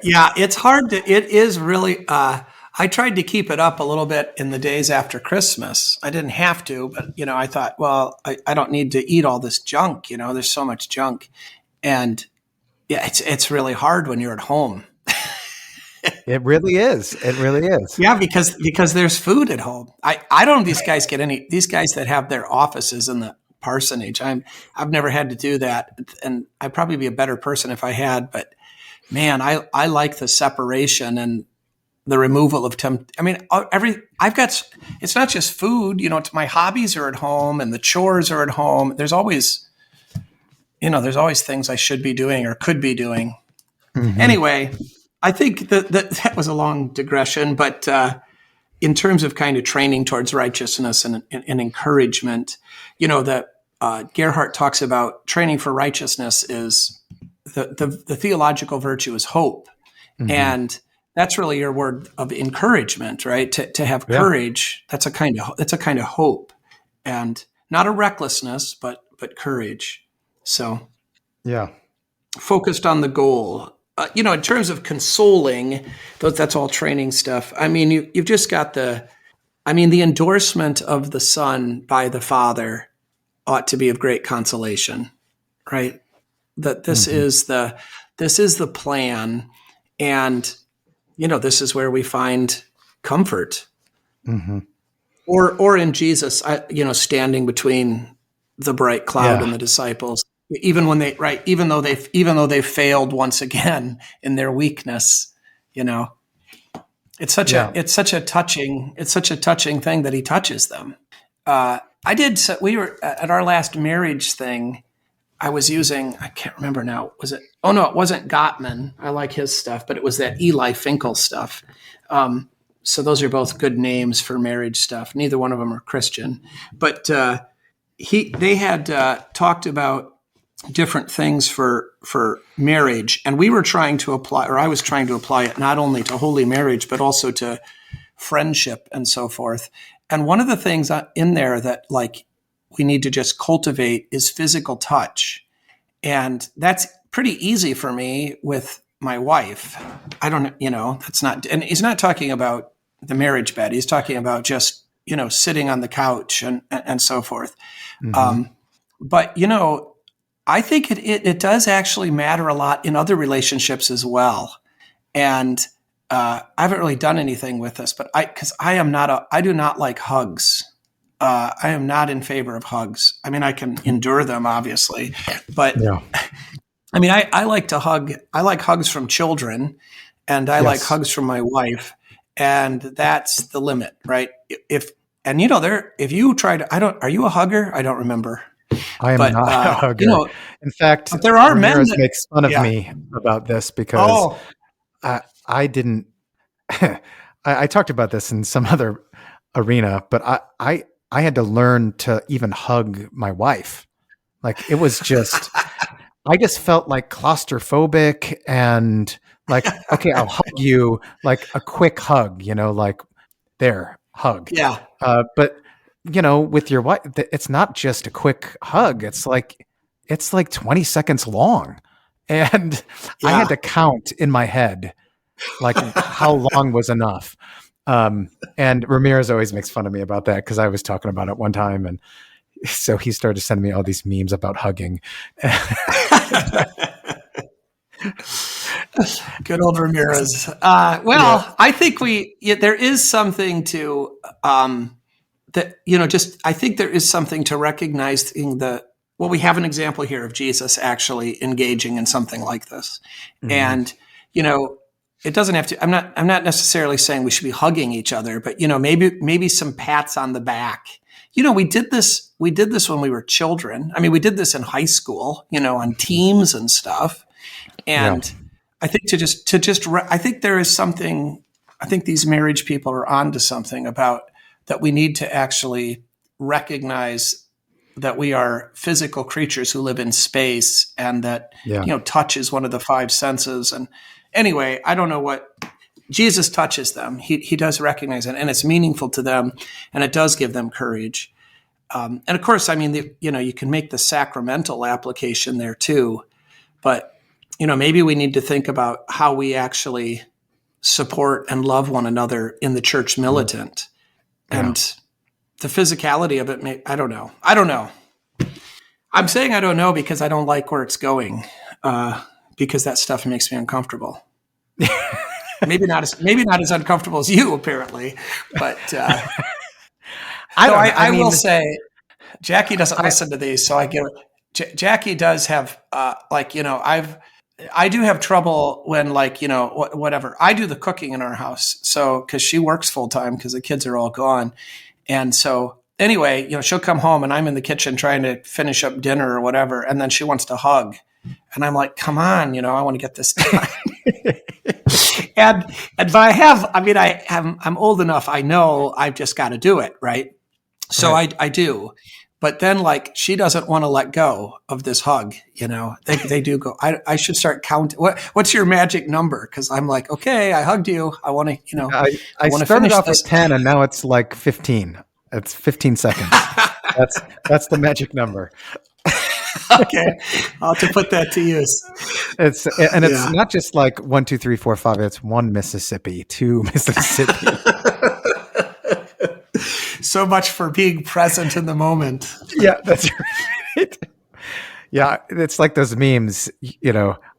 Yeah, it's hard it is really, I tried to keep it up a little bit in the days after Christmas. I didn't have to, but, I thought, well, I don't need to eat all this junk, there's so much junk. And yeah, it's really hard when you're at home. It really is. It really is. Yeah, because there's food at home. I don't know if these guys that have their offices in the parsonage. I've never had to do that, and I'd probably be a better person if I had. But man, I like the separation and the removal of it's not just food. It's my hobbies are at home and the chores are at home. There's always things I should be doing or could be doing. Mm-hmm. Anyway, I think that was a long digression, but in terms of kind of training towards righteousness and encouragement, that Gerhardt talks about training for righteousness is the theological virtue is hope. Mm-hmm. And that's really your word of encouragement, right? To have courage. That's a kind of hope, and not a recklessness, but courage. So yeah, focused on the goal. In terms of consoling, that's all training stuff. I mean, you've just got the endorsement of the Son by the Father ought to be of great consolation, right? That this mm-hmm. this is the plan, and this is where we find comfort, mm-hmm. or in Jesus, standing between the bright cloud and the disciples. Even though they've failed once again in their weakness, it's such a touching thing that he touches them. We were at our last marriage thing. I was using, I can't remember now. Was it? Oh no, it wasn't Gottman. I like his stuff, but it was that Eli Finkel stuff. So those are both good names for marriage stuff. Neither one of them are Christian, but they had talked about different things for marriage, and we were trying to apply, or I was trying to apply it not only to holy marriage but also to friendship and so forth. And one of the things in there that we need to just cultivate is physical touch, and that's pretty easy for me with my wife. I don't, that's not, and he's not talking about the marriage bed. He's talking about just, sitting on the couch and so forth. Mm-hmm. But, I think it does actually matter a lot in other relationships as well. And I haven't really done anything with this, but because I do not like hugs. I am not in favor of hugs. I mean, I can endure them, obviously, but Yeah. I mean, I like to hug. I like hugs from children, and I like hugs from my wife, and that's the limit, right? If you try to, are you a hugger? I don't remember. I am not a hugger. In fact, there are Ramirez men makes fun of me about this because I didn't. I talked about this in some other arena, but I had to learn to even hug my wife. Like, it was just, I just felt like claustrophobic and like, okay, I'll hug you, like a quick hug, like there, hug. Yeah. But with your wife, it's not just a quick hug. It's like 20 seconds long. And I had to count in my head, like how long was enough. And Ramirez always makes fun of me about that because I was talking about it one time. And so he started to send me all these memes about hugging. Good old Ramirez. I think there is something to I think there is something to recognizing we have an example here of Jesus actually engaging in something like this. Mm-hmm. And, it doesn't have to, I'm not necessarily saying we should be hugging each other, but, maybe some pats on the back. We did this when we were children. I mean, we did this in high school, on teams and stuff. And I think I think there is something, I think these marriage people are onto something about that we need to actually recognize that we are physical creatures who live in space and that, touch is one of the five senses. And anyway, I don't know what Jesus touches them. He does recognize it, and it's meaningful to them, and it does give them courage. And of course, I mean, you can make the sacramental application there too, but maybe we need to think about how we actually support and love one another in the church militant, and the physicality of it. I don't know. I'm saying I don't know because I don't like where it's going, because that stuff makes me uncomfortable. maybe not as uncomfortable as you, apparently, but I will say, Jackie doesn't listen to these, so I get it. Jackie does have, I do have trouble when, whatever. I do the cooking in our house, so because she works full time because the kids are all gone, and so anyway, she'll come home and I'm in the kitchen trying to finish up dinner or whatever, and then she wants to hug, and I'm like, "Come on, I want to get this done." and I'm old enough. I know I've just got to do it, right? So I do. But then, she doesn't want to let go of this hug. They do go. I should start counting. What's your magic number? Because I'm like, okay, I hugged you. I want to. I started off with 10, and now it's like 15. It's 15 seconds. That's the magic number. Okay, I'll have to put that to use. It's not just like 1, 2, 3, 4, 5. It's 1 Mississippi, 2 Mississippi. So much for being present in the moment. Yeah, that's right. Yeah, it's like those memes,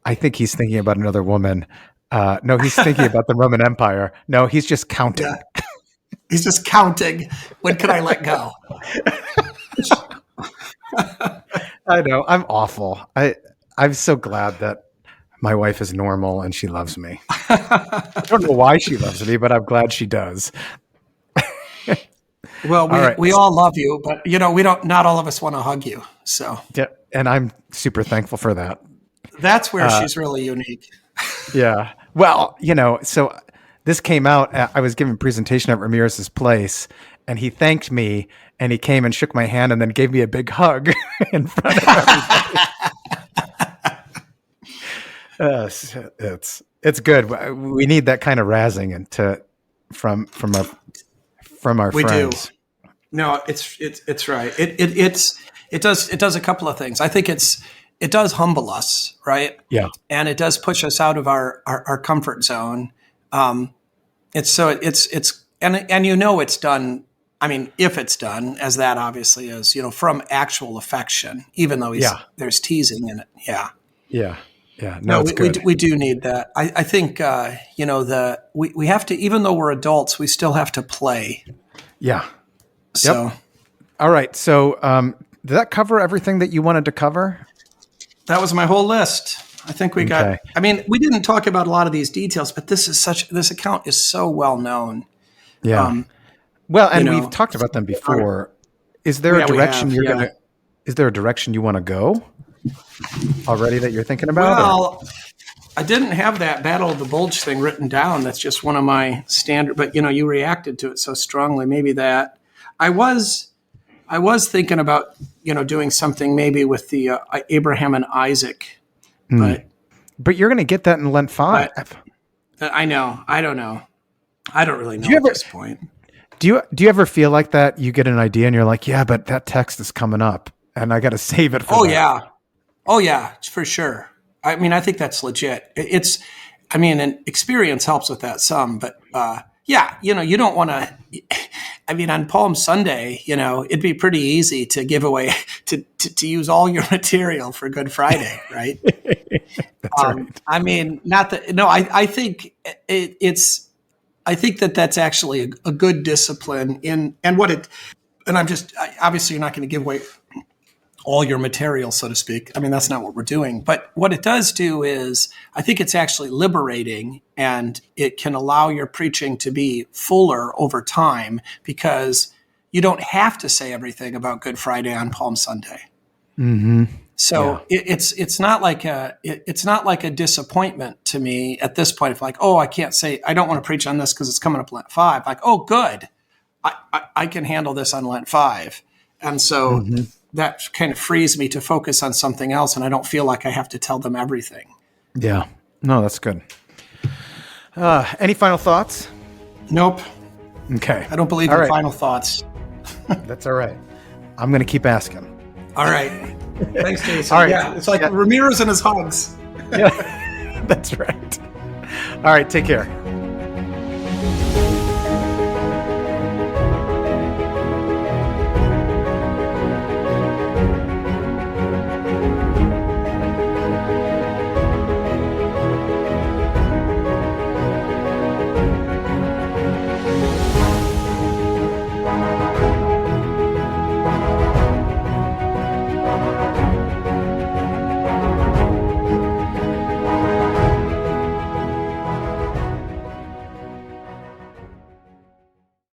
I think he's thinking about another woman. No, he's thinking about the Roman Empire. No, he's just counting. Yeah. He's just counting. When can I let go? I know. I'm awful. I'm so glad that my wife is normal and she loves me. I don't know why she loves me, but I'm glad she does. Well, we all love you, but not all of us want to hug you. So yeah, and I'm super thankful for that. That's where she's really unique. Yeah. Well, so this came out. I was giving a presentation at Ramirez's place, and he thanked me, and he came and shook my hand, and then gave me a big hug in front of everybody. It's good. We need that kind of razzing from our we friends. Do. No, it's right. It does a couple of things. I think it does humble us, right? Yeah. And it does push us out of our comfort zone. It's it's done. I mean, if it's done as that obviously is, from actual affection, even though there's teasing in it. Yeah. Yeah. Yeah. No, it's we, good. we do need that. I think, we have to, even though we're adults, we still have to play. Yeah. So, Yep. All right. So, did that cover everything that you wanted to cover? that was my whole list. I think we got, Okay. I mean, we didn't talk about a lot of these details, but this account is so well known. Yeah. Well, and you know, we've talked about them before. Is there a Yeah, we direction have, is there a direction you want to go already that you're thinking about? Well, I didn't have that Battle of the Bulge thing written down. That's just one of my standard, but you reacted to it so strongly. Maybe that I was thinking about, doing something maybe with the Abraham and Isaac, But you're going to get that in Lent 5. I know. I don't know. I don't really know you at ever- this point. Do you ever feel like that? You get an idea and you're like, yeah, but that text is coming up and I got to save it for Oh that. yeah, for sure. I mean, I think that's legit. And experience helps with that some, but you don't want to. I mean, on Palm Sunday, it'd be pretty easy to give away to use all your material for Good Friday, right? That's right. I mean, not that. No, I think it's. I think that's actually a good discipline and obviously you're not going to give away all your material, so to speak. I mean, that's not what we're doing. But what it does do is I think it's actually liberating, and it can allow your preaching to be fuller over time because you don't have to say everything about Good Friday on Palm Sunday. Mm-hmm. So it's not like a disappointment to me at this point. If like, oh, I don't want to preach on this because it's coming up Lent 5. Like, oh, good, I can handle this on Lent 5, and so that kind of frees me to focus on something else, and I don't feel like I have to tell them everything. Yeah, no, that's good. Any final thoughts? Nope, Okay, I don't believe All in right. final thoughts. That's all right. I'm going to keep asking. All right, thanks, Jason. All right. Yeah, it's like Ramirez and his hugs. Yeah, that's right. All right, take care.